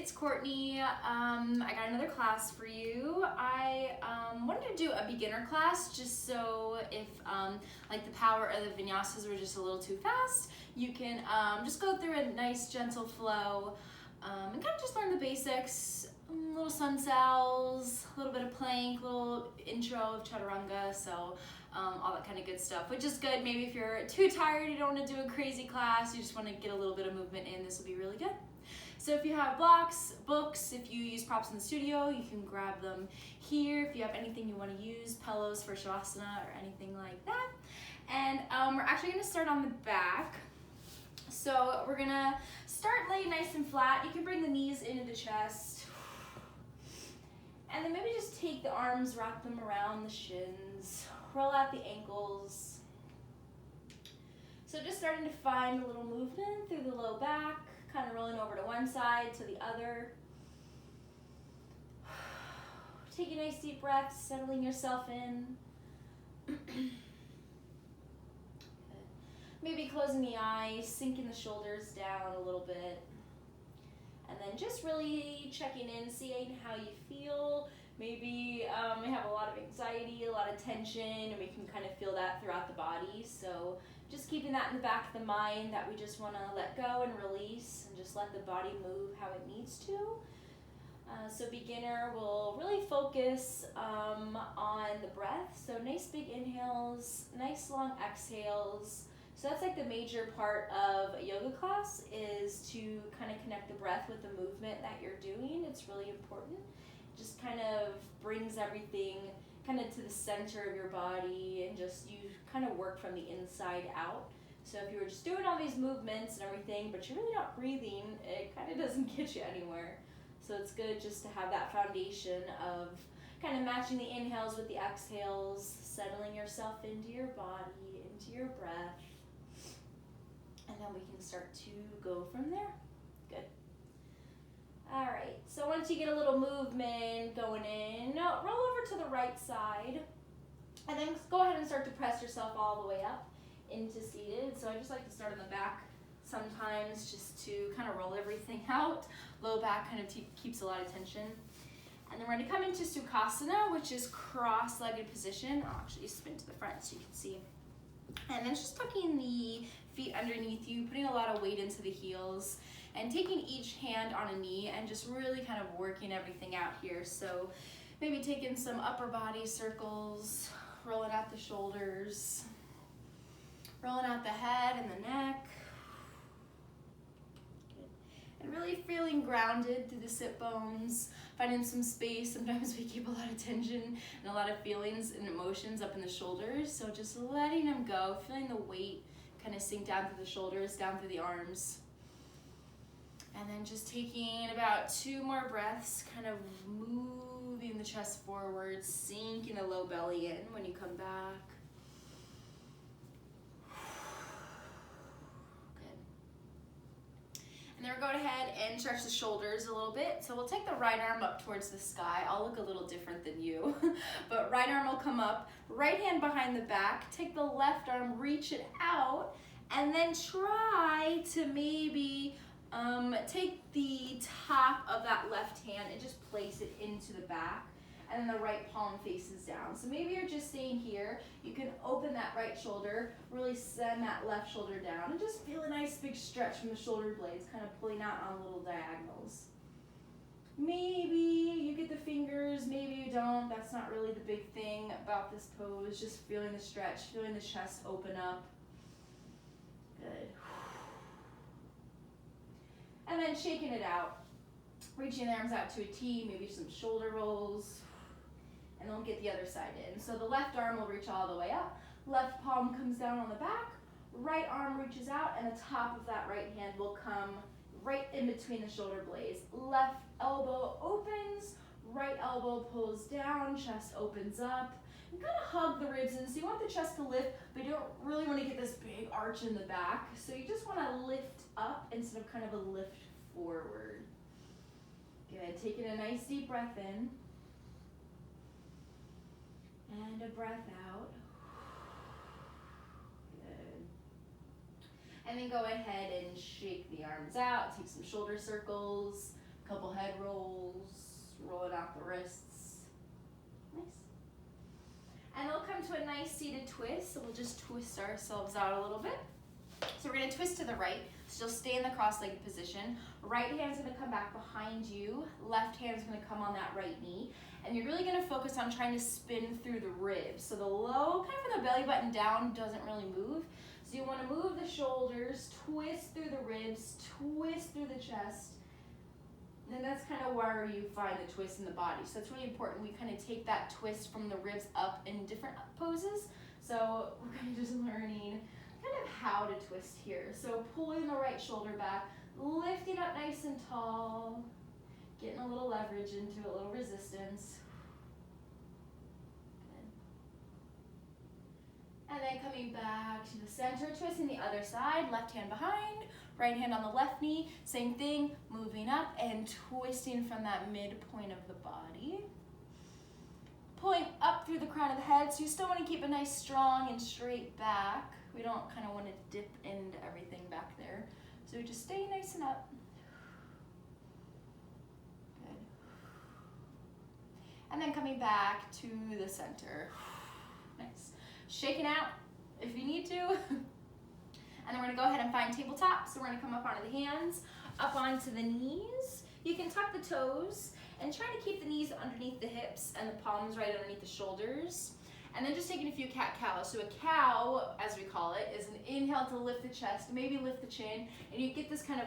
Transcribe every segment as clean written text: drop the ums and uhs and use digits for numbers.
it's Courtney. I got another class for you. I wanted to do a beginner class just so if like the power of the vinyasas were just a little too fast, you can just go through a nice gentle flow and kind of just learn the basics, little sun salves, a little bit of plank, little intro of chaturanga, so all that kind of good stuff, which is good. Maybe if you're too tired, you don't want to do a crazy class, you just want to get a little bit of movement in, this will be really good. So if you have blocks, books, if you use props in the studio, you can grab them here. If you have anything you want to use, pillows for shavasana or anything like that. And we're actually going to start on the back. So we're going to start laying nice and flat. You can bring the knees into the chest. And then maybe just take the arms, wrap them around the shins, roll out the ankles. So just starting to find a little movement through the low back. Kind of rolling over to one side, to the other. Take a nice deep breath, settling yourself in. Maybe closing the eyes, sinking the shoulders down a little bit. And then just really checking in, seeing how you feel. Maybe we have a lot of anxiety, a lot of tension, and we can kind of feel that throughout the body. So just keeping that in the back of the mind that we just want to let go and release and just let the body move how it needs to. So beginner will really focus on the breath. So nice big inhales, nice long exhales. So that's like the major part of a yoga class, is to kind of connect the breath with the movement that you're doing. It's really important. Just kind of brings everything kind of to the center of your body, and just you kind of work from the inside out. So if you were just doing all these movements and everything, but you're really not breathing, it kind of doesn't get you anywhere. So it's good just to have that foundation of kind of matching the inhales with the exhales, settling yourself into your body, into your breath. And then we can start to go from there. Good. All right, so once you get a little movement going in, now roll over to the right side, and then go ahead and start to press yourself all the way up into seated. So I just like to start on the back sometimes, just to kind of roll everything out. Low back kind of keeps a lot of tension. And then we're going to come into Sukhasana, which is cross-legged position. I'll actually spin to the front so you can see. And then just tucking the feet underneath you, putting a lot of weight into the heels, and taking each hand on a knee and just really kind of working everything out here. So maybe taking some upper body circles, rolling out the shoulders, rolling out the head and the neck. Good. And really feeling grounded through the sit bones, finding some space. Sometimes we keep a lot of tension and a lot of feelings and emotions up in the shoulders. So just letting them go, feeling the weight kind of sink down through the shoulders, down through the arms. And then just taking about 2 more breaths, kind of moving the chest forward, sinking the low belly in when you come back. Good. And then we're going ahead and stretch the shoulders a little bit. So we'll take the right arm up towards the sky. I'll look a little different than you, but right arm will come up, right hand behind the back, take the left arm, reach it out, and then try to maybe take the top of that left hand and just place it into the back, and then the right palm faces down. So maybe you're just staying here. You can open that right shoulder, really send that left shoulder down, and just feel a nice big stretch from the shoulder blades, kind of pulling out on little diagonals. Maybe you get the fingers, maybe you don't. That's not really the big thing about this pose. Just feeling the stretch, feeling the chest open up. Good. And then shaking it out, reaching the arms out to a T, maybe some shoulder rolls, and then we'll get the other side in. So the left arm will reach all the way up, left palm comes down on the back, right arm reaches out, and the top of that right hand will come right in between the shoulder blades. Left elbow opens, right elbow pulls down, chest opens up. You kind of hug the ribs in, so you want the chest to lift, but you don't really want to get this big arch in the back. So you just want to lift up instead of kind of a lift forward. Good, taking a nice deep breath in, and a breath out. Good. And then go ahead and shake the arms out, take some shoulder circles, Couple head rolls, rolling out the wrists. Nice. And they'll come to a nice seated twist, so we'll just twist ourselves out a little bit. So we're gonna twist to the right, so you'll stay in the cross-legged position. Right hand's gonna come back behind you, left hand's gonna come on that right knee, and you're really gonna focus on trying to spin through the ribs. So the low, kind of from the belly button down, doesn't really move. So you wanna move the shoulders, twist through the ribs, twist through the chest, and that's kind of where you find the twist in the body. So it's really important we kind of take that twist from the ribs up in different poses. So we're kind of just learning kind of how to twist here. So pulling the right shoulder back, lifting up nice and tall, getting a little leverage into it, a little resistance. Good. And then coming back to the center, twisting the other side, left hand behind, right hand on the left knee, same thing, moving up and twisting from that midpoint of the body. Pulling up through the crown of the head, so you still want to keep a nice strong and straight back. We don't kind of want to dip into everything back there. So just stay nice and up. Good. And then coming back to the center. Nice. Shaking out if you need to. And then we're gonna go ahead and find tabletop. So we're gonna come up onto the hands, up onto the knees. You can tuck the toes and try to keep the knees underneath the hips and the palms right underneath the shoulders. And then just taking a few cat-cows. So a cow, as we call it, is an inhale to lift the chest, maybe lift the chin, and you get this kind of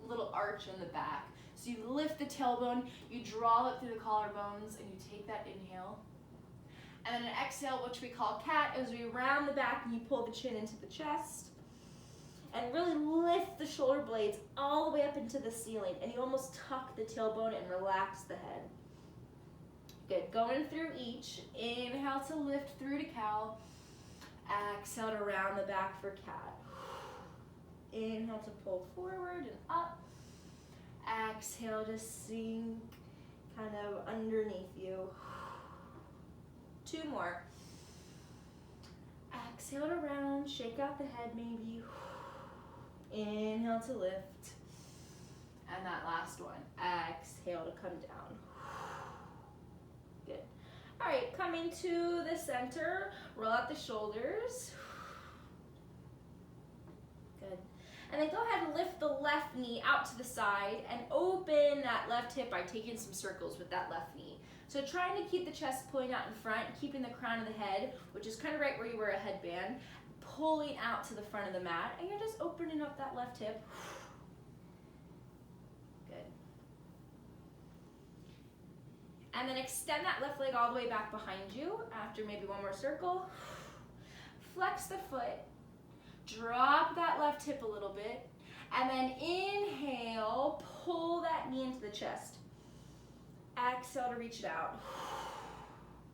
little arch in the back. So you lift the tailbone, you draw it through the collarbones, and you take that inhale. And then an exhale, which we call cat, as we round the back and you pull the chin into the chest. And really lift the shoulder blades all the way up into the ceiling, and you almost tuck the tailbone and relax the head. Good, going through each. Inhale to lift through to cow. Exhale to round the back for cat. Inhale to pull forward and up. Exhale to sink kind of underneath you. 2 more. Exhale to round, shake out the head maybe. Inhale to lift. And that last one. Exhale to come down. Good. All right, coming to the center, roll out the shoulders. Good. And then go ahead and lift the left knee out to the side and open that left hip by taking some circles with that left knee. So trying to keep the chest pulling out in front, keeping the crown of the head, which is kind of right where you wear a headband, pulling out to the front of the mat, and you're just opening up that left hip. Good. And then extend that left leg all the way back behind you after maybe one more circle. Flex the foot, drop that left hip a little bit, and then inhale, pull that knee into the chest. Exhale to reach it out.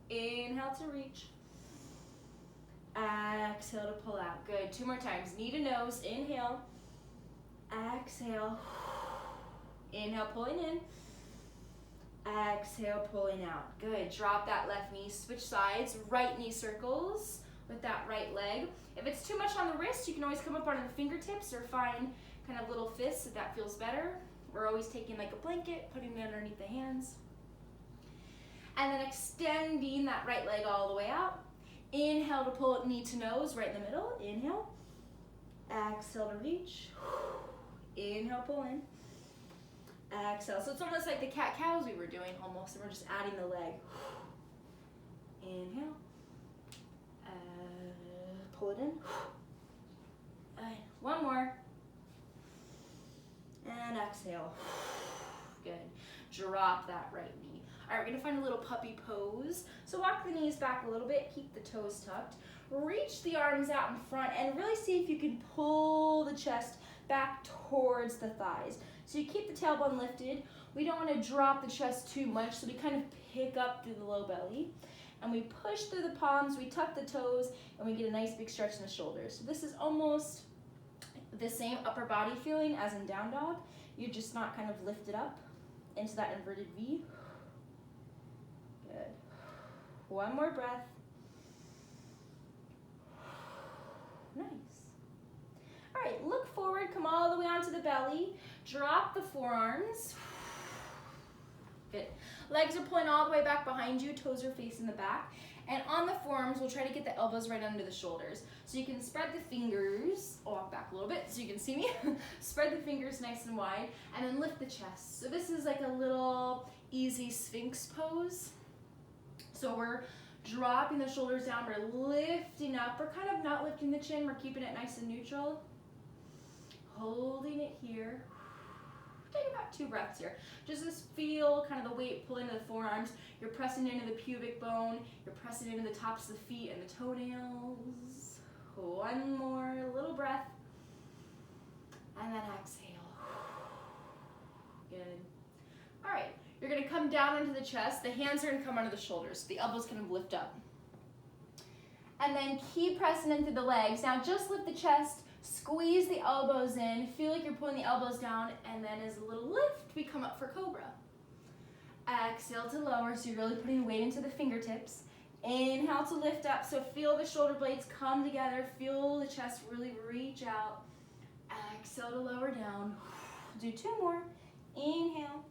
Inhale to reach. Exhale to pull out. Good. 2 more times. Knee to nose. Inhale. Exhale. Inhale, pulling in. Exhale, pulling out. Good. Drop that left knee. Switch sides. Right knee circles with that right leg. If it's too much on the wrist, you can always come up onto the fingertips or find kind of little fists if that feels better. We're always taking like a blanket, putting it underneath the hands. And then extending that right leg all the way out. Inhale to pull it knee to nose, right in the middle. Inhale. Exhale to reach. Inhale, pull in. Exhale. So it's almost like the cat-cows we were doing almost, and we're just adding the leg. Inhale. Pull it in. One more. And exhale. Good. Drop that right knee. All right, we're gonna find a little puppy pose. So walk the knees back a little bit, keep the toes tucked. Reach the arms out in front and really see if you can pull the chest back towards the thighs. So you keep the tailbone lifted. We don't wanna drop the chest too much, so we kind of pick up through the low belly. And we push through the palms, we tuck the toes, and we get a nice big stretch in the shoulders. So this is almost the same upper body feeling as in down dog. You're just not kind of lifted up into that inverted V. Good. One more breath. Nice. All right, look forward, come all the way onto the belly. Drop the forearms. Good. Legs are pulling all the way back behind you, toes are facing the back. And on the forearms, we'll try to get the elbows right under the shoulders. So you can spread the fingers, I'll walk back a little bit so you can see me. Spread the fingers nice and wide, and then lift the chest. So this is like a little easy Sphinx pose. So we're dropping the shoulders down, we're lifting up. We're kind of not lifting the chin, we're keeping it nice and neutral. Holding it here. Take about 2 breaths here. Just this feel kind of the weight pulling into the forearms. You're pressing into the pubic bone. You're pressing into the tops of the feet and the toenails. One more little breath. And then exhale. Good. All right, you're gonna come down into the chest. The hands are gonna come under the shoulders. The elbows kind of lift up. And then keep pressing into the legs. Now just lift the chest. Squeeze the elbows in, feel like you're pulling the elbows down, and then as a little lift, we come up for cobra. Exhale to lower, so you're really putting weight into the fingertips. Inhale to lift up, so feel the shoulder blades come together, feel the chest really reach out. Exhale to lower down. Do 2 more. Inhale.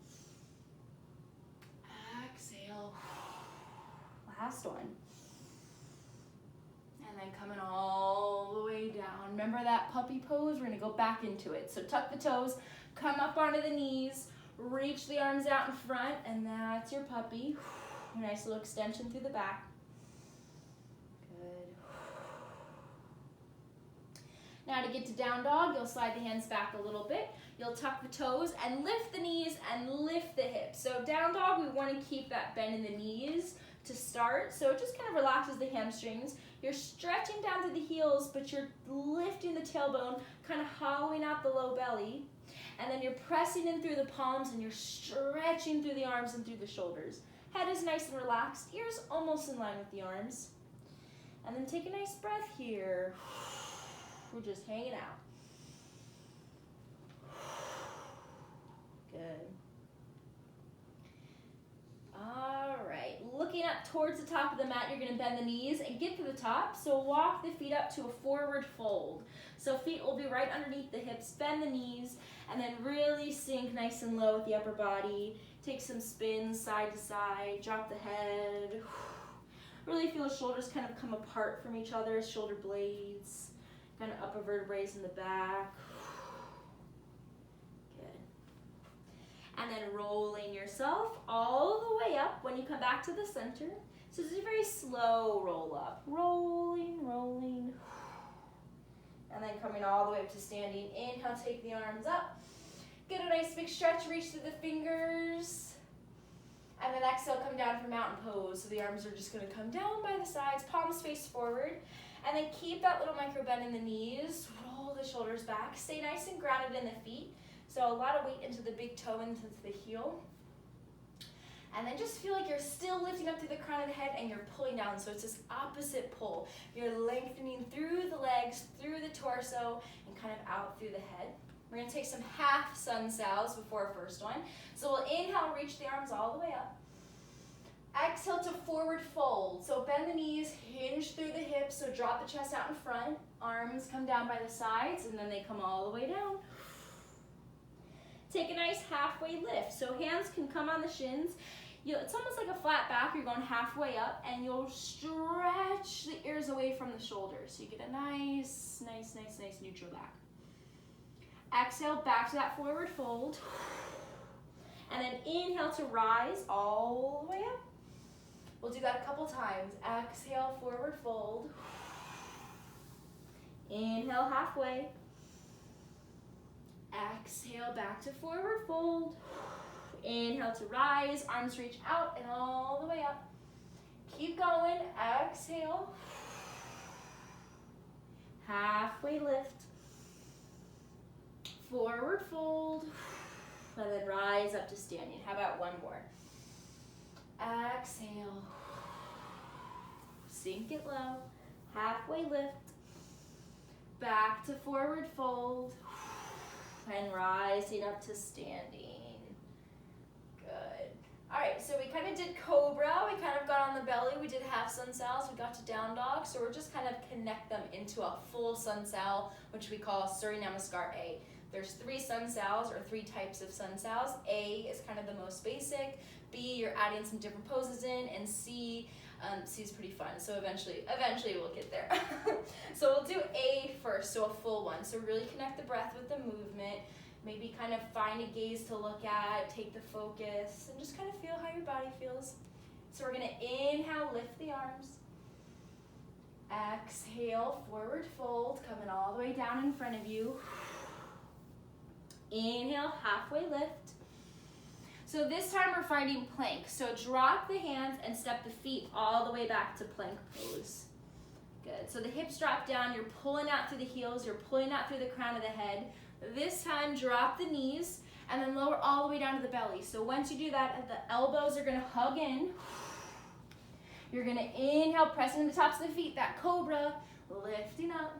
Exhale. Last one. And then coming all the way down. Remember that puppy pose? We're gonna go back into it. So tuck the toes, come up onto the knees, reach the arms out in front, and that's your puppy. Nice little extension through the back. Good. Now to get to down dog, you'll slide the hands back a little bit. You'll tuck the toes and lift the knees and lift the hips. So down dog, we wanna keep that bend in the knees to start. So it just kind of relaxes the hamstrings. You're stretching down to the heels, but you're lifting the tailbone, kind of hollowing out the low belly. And then you're pressing in through the palms and you're stretching through the arms and through the shoulders. Head is nice and relaxed, ears almost in line with the arms. And then take a nice breath here. We're just hanging out. Good. All right, looking up towards the top of the mat, you're gonna bend the knees and get to the top. So walk the feet up to a forward fold. So feet will be right underneath the hips, bend the knees, and then really sink nice and low with the upper body. Take some spins side to side, drop the head. Really feel the shoulders kind of come apart from each other, shoulder blades, kind of upper vertebrae in the back. And then rolling yourself all the way up when you come back to the center. So this is a very slow roll up. Rolling, rolling. And then coming all the way up to standing. Inhale, take the arms up. Get a nice big stretch, reach through the fingers. And then exhale, come down for mountain pose. So the arms are just gonna come down by the sides, palms face forward. And then keep that little micro bend in the knees. Roll the shoulders back. Stay nice and grounded in the feet. So a lot of weight into the big toe, into the heel. And then just feel like you're still lifting up through the crown of the head and you're pulling down. So it's this opposite pull. You're lengthening through the legs, through the torso, and kind of out through the head. We're gonna take some half sun sals before our first one. So we'll inhale, reach the arms all the way up. Exhale to forward fold. So bend the knees, hinge through the hips, so drop the chest out in front. Arms come down by the sides, and then they come all the way down. Take a nice halfway lift. So hands can come on the shins. It's almost like a flat back. You're going halfway up, and you'll stretch the ears away from the shoulders. So you get a nice neutral back. Exhale, back to that forward fold. And then inhale to rise all the way up. We'll do that a couple times. Exhale, forward fold. Inhale, halfway. Exhale, back to forward fold. Inhale to rise, arms reach out and all the way up. Keep going, exhale. Halfway lift. Forward fold. And then rise up to standing. How about one more? Exhale. Sink it low. Halfway lift. Back to forward fold. And rising up to standing. Good. All right, so we kind of did cobra, we kind of got on the belly, we did half sun sals, we got to down dog, so we're just kind of connect them into a full sun sal, which we call Surya Namaskar A. There's 3 sun sals or 3 types of sun sals. A is kind of the most basic. B, you're adding some different poses in, and C is pretty fun. So eventually we'll get there. So we'll do A first, so a full one. So really connect the breath with the movement. Maybe kind of find a gaze to look at, take the focus, and just kind of feel how your body feels. So we're gonna inhale, lift the arms. Exhale, forward fold, coming all the way down in front of you. Inhale, halfway lift. So this time we're finding plank. So drop the hands and step the feet all the way back to plank pose. Good. So the hips drop down, you're pulling out through the heels, you're pulling out through the crown of the head. This time, drop the knees and then lower all the way down to the belly. So once you do that, the elbows are gonna hug in. You're gonna inhale, pressing the tops of the feet, that cobra, lifting up.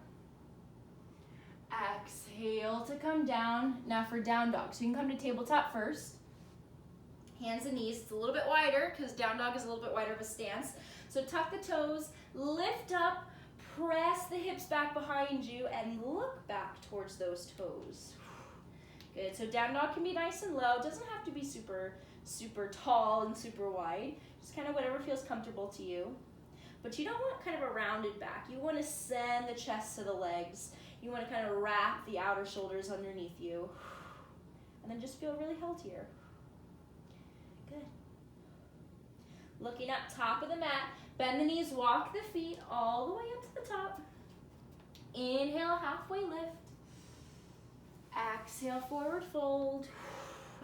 Exhale to come down. Now for down dog. So you can come to tabletop first. Hands and knees, it's a little bit wider because down dog is a little bit wider of a stance. So tuck the toes, lift up, press the hips back behind you and look back towards those toes. Good, so down dog can be nice and low. It doesn't have to be super tall and super wide. Just kind of whatever feels comfortable to you. But you don't want kind of a rounded back. You want to send the chest to the legs. You want to kind of wrap the outer shoulders underneath you. And then just feel really held here. Good. Looking up top of the mat, bend the knees, walk the feet all the way up to the top. Inhale, halfway lift. Exhale, forward fold.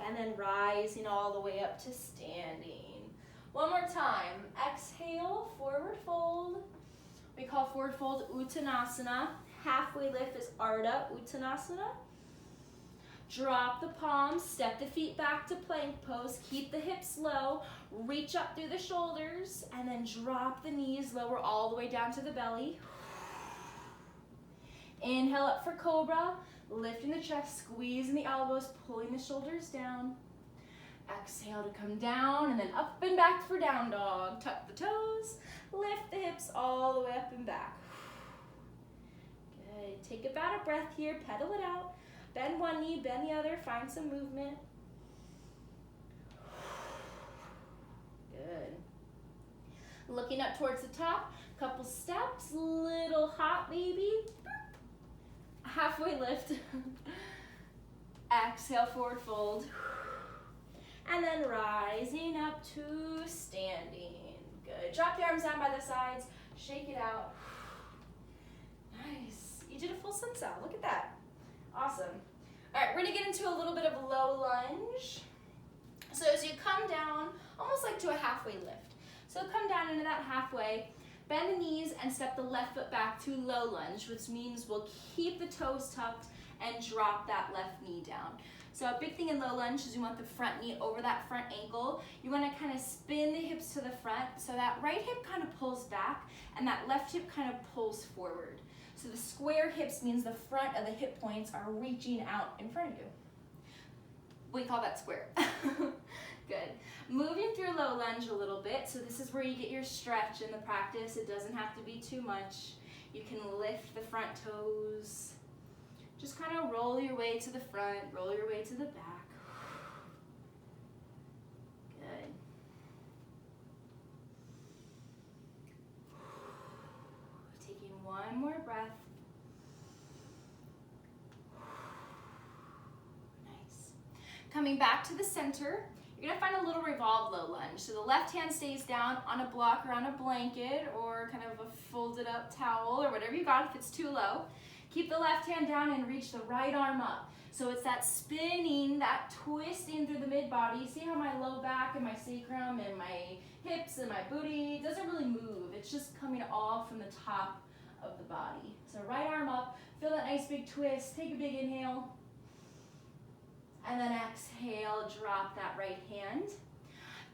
And then rising all the way up to standing. One more time. Exhale, forward fold. We call forward fold Uttanasana. Halfway lift is Ardha Uttanasana. Drop the palms, step the feet back to plank pose, keep the hips low, reach up through the shoulders, and then drop the knees, lower all the way down to the belly. Inhale up for cobra, lifting the chest, squeezing the elbows, pulling the shoulders down. Exhale to come down, and then up and back for down dog. Tuck the toes, lift the hips all the way up and back. Good, take about a breath here, pedal it out. Bend one knee, bend the other, find some movement. Good. Looking up towards the top, couple steps, little hop baby. Halfway lift. Exhale, forward fold. And then rising up to standing. Good. Drop the arms down by the sides, shake it out. Nice. You did a full sun sal, look at that. Awesome. All right, we're gonna get into a little bit of a low lunge. So as you come down, almost like to a halfway lift. So come down into that halfway, bend the knees and step the left foot back to low lunge, which means we'll keep the toes tucked and drop that left knee down. So a big thing in low lunge is you want the front knee over that front ankle. You wanna kind of spin the hips to the front so that right hip kind of pulls back and that left hip kind of pulls forward. So the square hips means the front of the hip points are reaching out in front of you. We call that square. Good. Moving through low lunge a little bit. So this is where you get your stretch in the practice. It doesn't have to be too much. You can lift the front toes. Just kind of roll your way to the front, roll your way to the back. Good. Taking one more breath. Nice. Coming back to the center, you're gonna find a little revolved low lunge. So the left hand stays down on a block or on a blanket or kind of a folded up towel or whatever you got if it's too low. Keep the left hand down and reach the right arm up. So it's that spinning, that twisting through the mid-body. See how my low back and my sacrum and my hips and my booty doesn't really move. It's just coming all from the top of the body. So right arm up, feel that nice big twist. Take a big inhale. And then exhale, drop that right hand.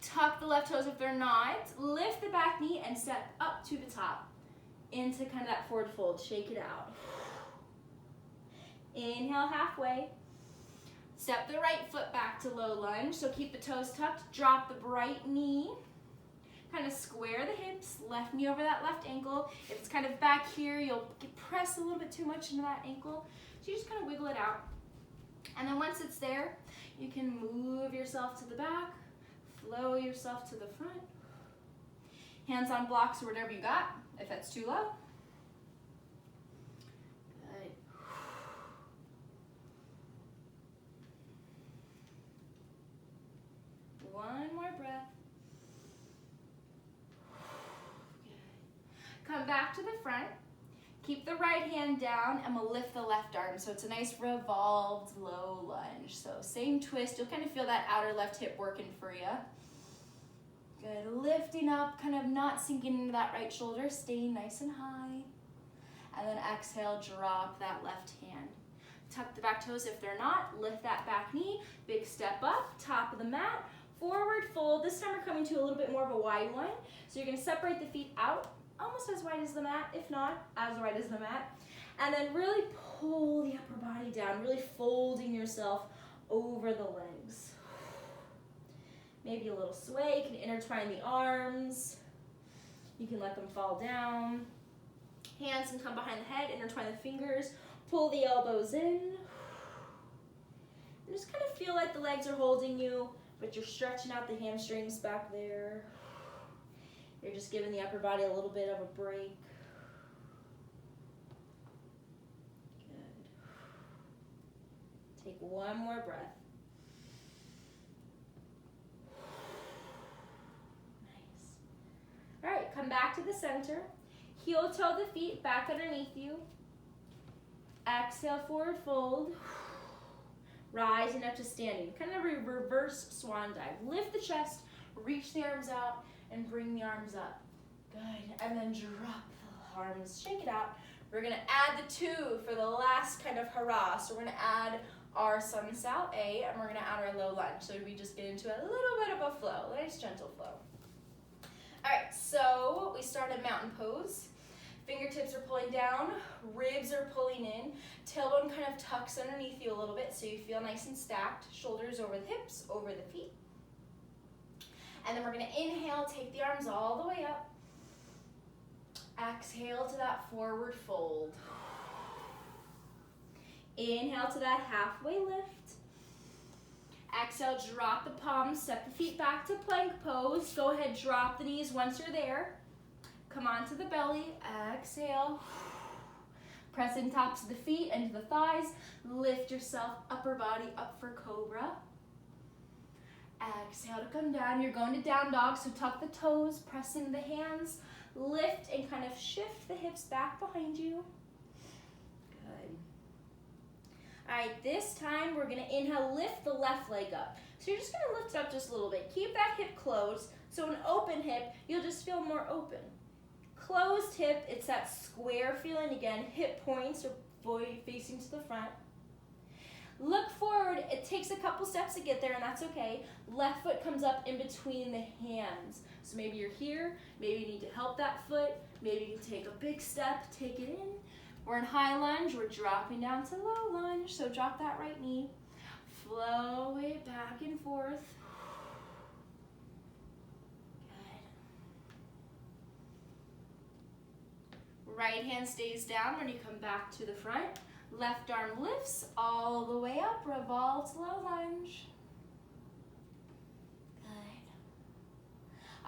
Tuck the left toes if they're not. Lift the back knee and step up to the top. Into kind of that forward fold, shake it out. Inhale halfway. Step the right foot back to low lunge, so keep the toes tucked. Drop the right knee. Kind of square the hips, left knee over that left ankle. If it's kind of back here, you'll press a little bit too much into that ankle. So you just kind of wiggle it out. And then once it's there, you can move yourself to the back, flow yourself to the front. Hands on blocks or whatever you got, if that's too low. Good. One more breath. Good. Come back to the front. Keep the right hand down and we'll lift the left arm. So it's a nice revolved low lunge. So same twist, you'll kind of feel that outer left hip working for you. Good, lifting up, kind of not sinking into that right shoulder, staying nice and high. And then exhale, drop that left hand. Tuck the back toes if they're not, lift that back knee, big step up, top of the mat, forward fold. This time we're coming to a little bit more of a wide one. So you're gonna separate the feet out, almost as wide as the mat, if not as wide as the mat. And then really pull the upper body down, really folding yourself over the legs. Maybe a little sway, you can intertwine the arms. You can let them fall down. Hands can come behind the head, intertwine the fingers, pull the elbows in. And just kind of feel like the legs are holding you, but you're stretching out the hamstrings back there. You're just giving the upper body a little bit of a break. Good. Take one more breath. Nice. All right, come back to the center. Heel toe the feet back underneath you. Exhale, forward fold. Rising up to standing. Kind of a reverse swan dive. Lift the chest, reach the arms out, and bring the arms up. Good, and then drop the arms, shake it out. We're gonna add the two for the last kind of hurrah. So we're gonna add our sun sal A, and we're gonna add our low lunge. So we just get into a little bit of a flow, nice gentle flow. All right, so we start at mountain pose. Fingertips are pulling down, ribs are pulling in, tailbone kind of tucks underneath you a little bit so you feel nice and stacked. Shoulders over the hips, over the feet. And then we're gonna inhale, take the arms all the way up. Exhale to that forward fold. Inhale to that halfway lift. Exhale, drop the palms, step the feet back to plank pose. Go ahead, drop the knees once you're there. Come onto the belly, exhale. Press in tops of the feet into the thighs. Lift yourself, upper body up for cobra. Exhale to come down. You're going to down dog, so tuck the toes, press into the hands, lift and kind of shift the hips back behind you. Good. All right, this time we're gonna inhale, lift the left leg up. So you're just gonna lift it up just a little bit. Keep that hip closed. So an open hip, you'll just feel more open. Closed hip, it's that square feeling again. Hip points are facing to the front. Look forward, it takes a couple steps to get there and that's okay. Left foot comes up in between the hands. So maybe you're here, maybe you need to help that foot, maybe you can take a big step, take it in. We're in high lunge, we're dropping down to low lunge, so drop that right knee. Flow it back and forth. Good. Right hand stays down when you come back to the front. Left arm lifts all the way up, revolves low lunge. Good.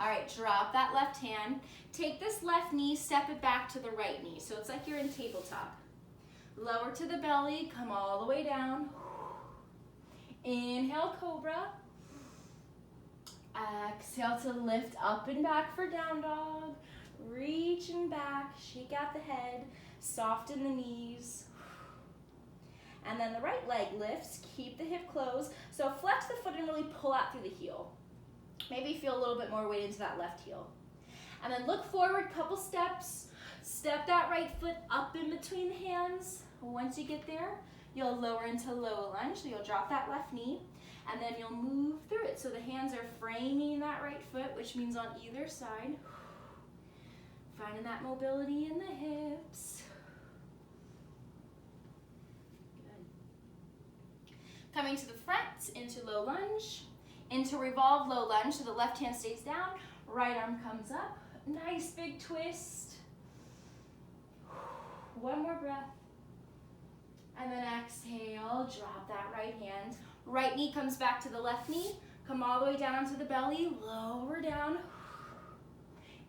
All right, drop that left hand. Take this left knee, step it back to the right knee. So it's like you're in tabletop. Lower to the belly, come all the way down. Inhale, cobra. Exhale to lift up and back for down dog. Reaching back, shake out the head, soften the knees. And then the right leg lifts, keep the hip closed. So flex the foot and really pull out through the heel. Maybe feel a little bit more weight into that left heel. And then look forward, couple steps. Step that right foot up in between the hands. Once you get there, you'll lower into low lunge. So you'll drop that left knee and then you'll move through it. So the hands are framing that right foot, which means on either side. Finding that mobility in the hips. Coming to the front, into low lunge, into revolve low lunge, so the left hand stays down, right arm comes up. Nice big twist. One more breath. And then exhale, drop that right hand. Right knee comes back to the left knee. Come all the way down onto the belly, lower down.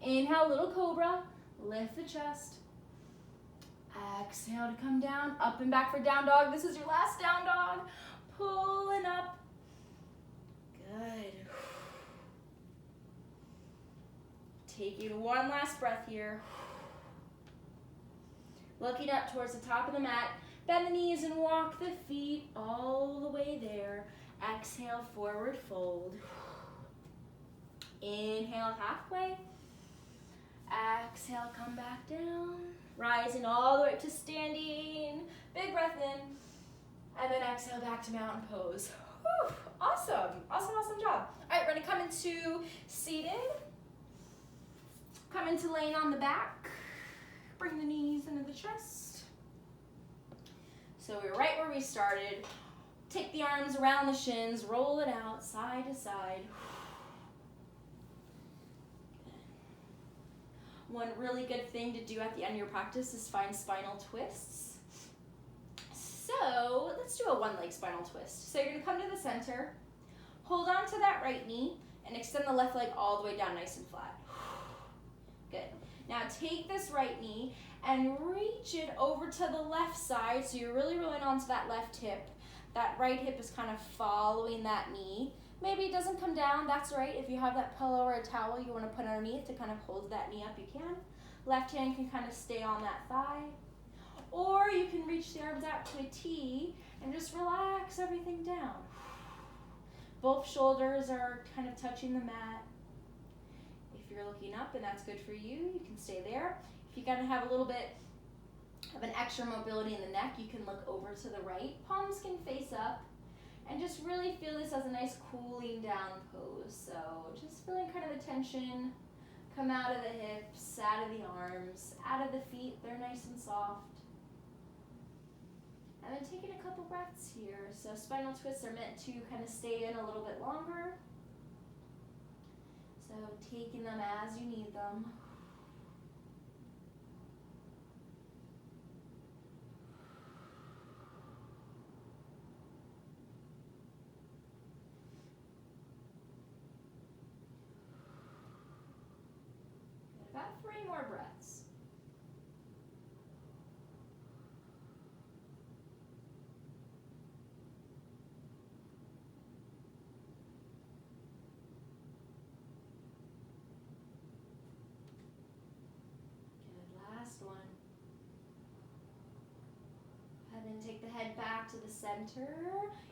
Inhale, little cobra, lift the chest. Exhale to come down, up and back for down dog. This is your last down dog. Pulling up. Good. Taking one last breath here. Looking up towards the top of the mat. Bend the knees and walk the feet all the way there. Exhale, forward fold. Inhale, halfway. Exhale, come back down. Rising all the way up to standing. Big breath in. And then exhale back to mountain pose. Whew, awesome. Awesome job. All right, we're gonna come into seated. Come into laying on the back. Bring the knees into the chest. So we're right where we started. Take the arms around the shins, roll it out side to side. One really good thing to do at the end of your practice is find spinal twists. So let's do a one leg spinal twist. So you're gonna come to the center, hold on to that right knee, and extend the left leg all the way down nice and flat. Good. Now take this right knee and reach it over to the left side, so you're really rolling onto that left hip. That right hip is kind of following that knee. Maybe it doesn't come down, that's right. If you have that pillow or a towel you want to put underneath to kind of hold that knee up, you can. Left hand can kind of stay on that thigh. Or you can reach the arms out to a T and just relax everything down. Both shoulders are kind of touching the mat. If you're looking up and that's good for you, you can stay there. If you kind of have a little bit of an extra mobility in the neck, you can look over to the right. Palms can face up. And just really feel this as a nice cooling down pose. So just feeling kind of the tension come out of the hips, out of the arms, out of the feet. They're nice and soft. And then taking a couple breaths here. So spinal twists are meant to kind of stay in a little bit longer. So taking them as you need them. About 3 more breaths. Good, last one. And then take the head back to the center.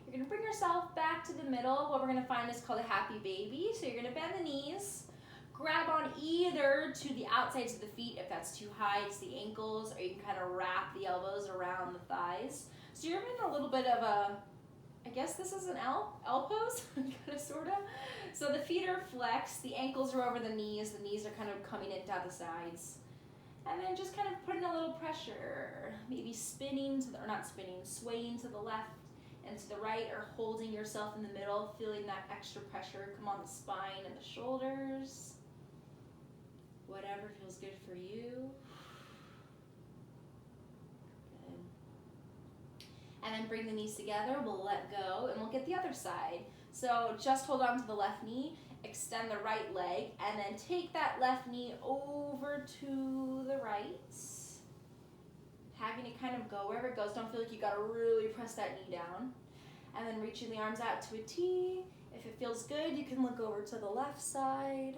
You're gonna bring yourself back to the middle. What we're gonna find is called a happy baby. So you're gonna bend the knees. Grab on either to the outsides of the feet if that's too high, it's the ankles, or you can kind of wrap the elbows around the thighs. So you're in a little bit of a, I guess this is an L pose, kind of, sort of. So the feet are flexed, the ankles are over the knees are kind of coming in down the sides. And then just kind of putting a little pressure, maybe spinning, or not spinning, swaying to the left and to the right, or holding yourself in the middle, feeling that extra pressure come on the spine and the shoulders. Whatever feels good for you. Good. And then bring the knees together, we'll let go, and we'll get the other side. So just hold on to the left knee, extend the right leg, and then take that left knee over to the right. Having it kind of go wherever it goes. Don't feel like you gotta really press that knee down. And then reaching the arms out to a T. If it feels good, you can look over to the left side.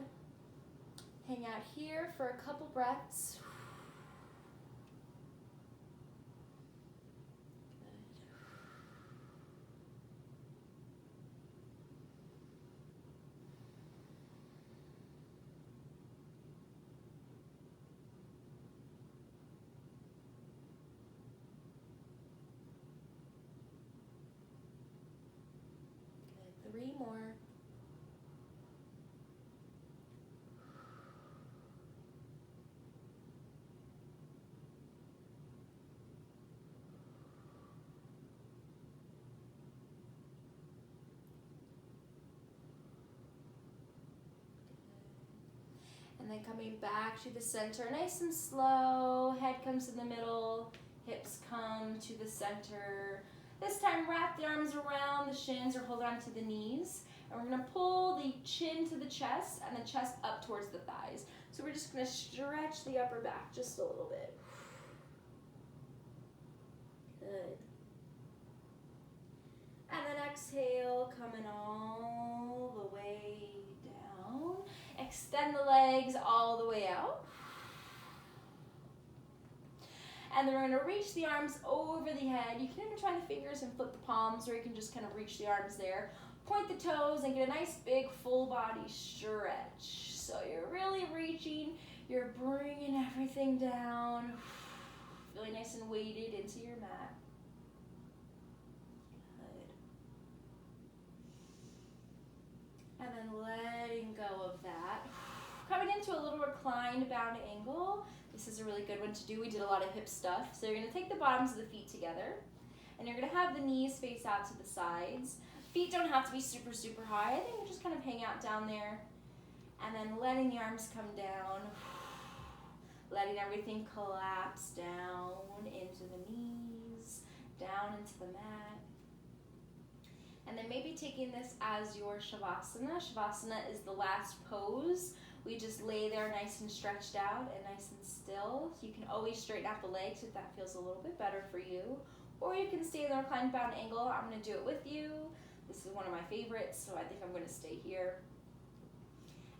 Hang out here for a couple breaths. Good. 3 more. And then coming back to the center, nice and slow. Head comes in the middle. Hips come to the center. This time, wrap the arms around the shins or hold on to the knees. And we're gonna pull the chin to the chest and the chest up towards the thighs. So we're just gonna stretch the upper back just a little bit. Good. And then exhale, coming all the way down. Extend the legs all the way out. And then we're gonna reach the arms over the head. You can intertwine the fingers and flip the palms, or you can just kind of reach the arms there. Point the toes and get a nice big full body stretch. So you're really reaching, you're bringing everything down. Really nice and weighted into your mat. Good. And then letting go of that. Coming into a little reclined bound angle. This is a really good one to do. We did a lot of hip stuff. So you're gonna take the bottoms of the feet together and you're gonna have the knees face out to the sides. Feet don't have to be super, super high. I think we just kind of hang out down there. And then letting the arms come down. Letting everything collapse down into the knees, down into the mat. And then maybe taking this as your Shavasana. Shavasana is the last pose. We just lay there nice and stretched out and nice and still. So you can always straighten out the legs if that feels a little bit better for you. Or you can stay in the reclined bound angle. I'm gonna do it with you. This is one of my favorites, so I think I'm gonna stay here.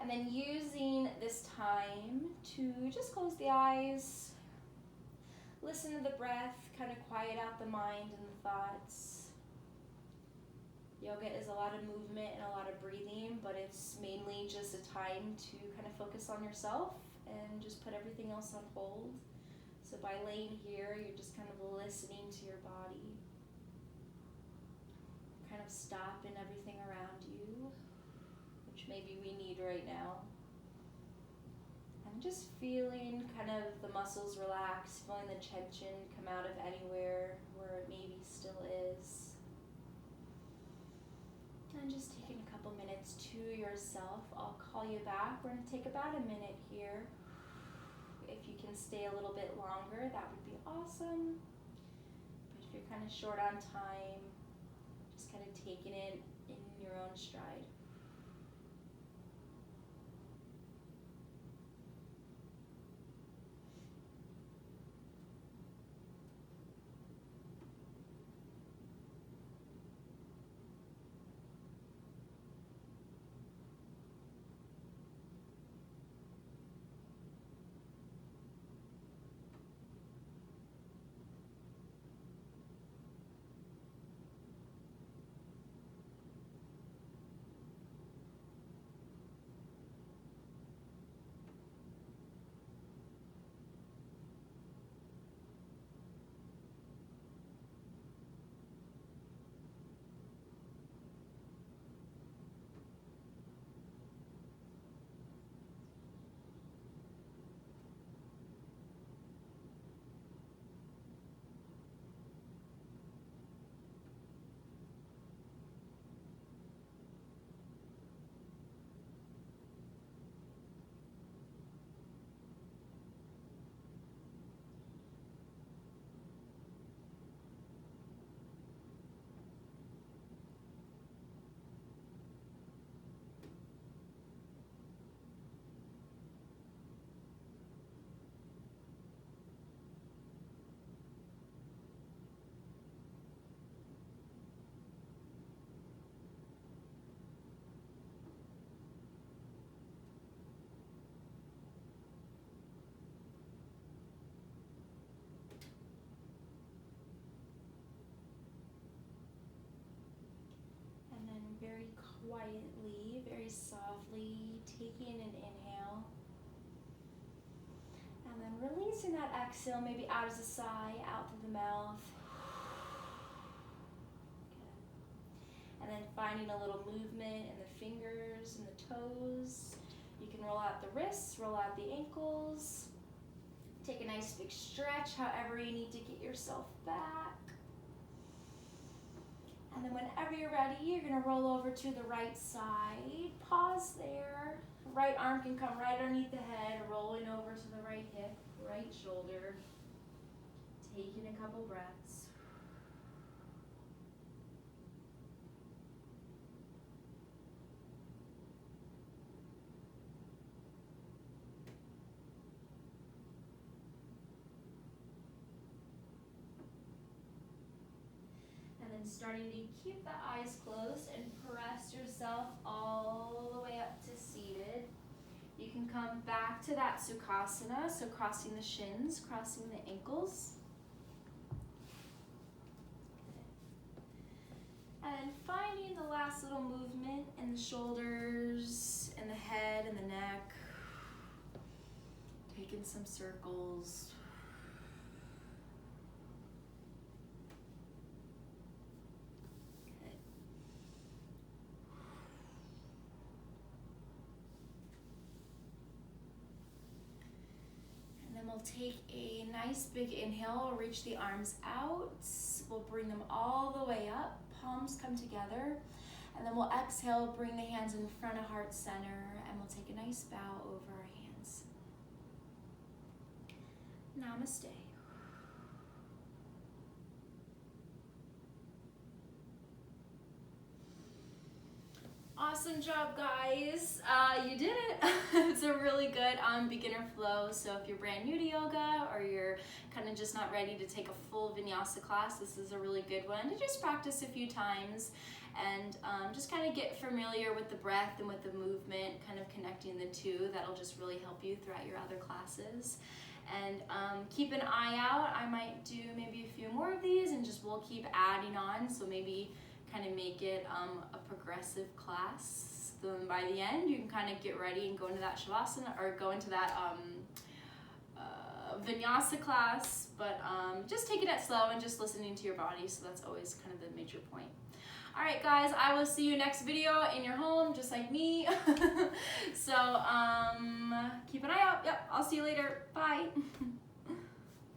And then using this time to just close the eyes, listen to the breath, kind of quiet out the mind and the thoughts. Yoga is a lot of movement and a lot of breathing, but it's mainly just a time to kind of focus on yourself and just put everything else on hold. So by laying here, you're just kind of listening to your body, kind of stopping everything around you, which maybe we need right now. And just feeling kind of the muscles relax, feeling the tension come out of anywhere where it maybe still is. And just taking a couple minutes to yourself. I'll call you back. We're going to take about a minute here. If you can stay a little bit longer, that would be awesome. But if you're kind of short on time, just kind of taking it in your own stride. Very quietly, very softly, taking an inhale. And then releasing that exhale, maybe out as a sigh, out through the mouth. Good. And then finding a little movement in the fingers and the toes. You can roll out the wrists, roll out the ankles. Take a nice big stretch, however you need to get yourself back. And then whenever you're ready, you're gonna roll over to the right side. Pause there. Right arm can come right underneath the head, rolling over to the right hip, right shoulder. Taking a couple breaths. And then starting to keep the eyes closed and press yourself all the way up to seated. You can come back to that Sukhasana, so crossing the shins, crossing the ankles. And finding the last little movement in the shoulders, and the head, and the neck. Taking some circles. Good. And then we'll take a nice big inhale, we'll reach the arms out. We'll bring them all the way up. Palms come together, and then we'll exhale, bring the hands in front of heart center, and we'll take a nice bow over our hands. Namaste. Awesome job, guys. You did it. It's a really good beginner flow. So if you're brand new to yoga, or you're kind of just not ready to take a full vinyasa class, this is a really good one to just practice a few times and just kind of get familiar with the breath and with the movement, kind of connecting the two. That'll just really help you throughout your other classes. And keep an eye out. I might do maybe a few more of these, and just we'll keep adding on. So maybe kind of make it a progressive class. Then by the end, you can kind of get ready and go into that shavasana, or go into that vinyasa class, but just take it at slow and just listening to your body. So that's always kind of the major point. All right, guys, I will see you next video in your home, just like me. So keep an eye out. Yep, I'll see you later. Bye.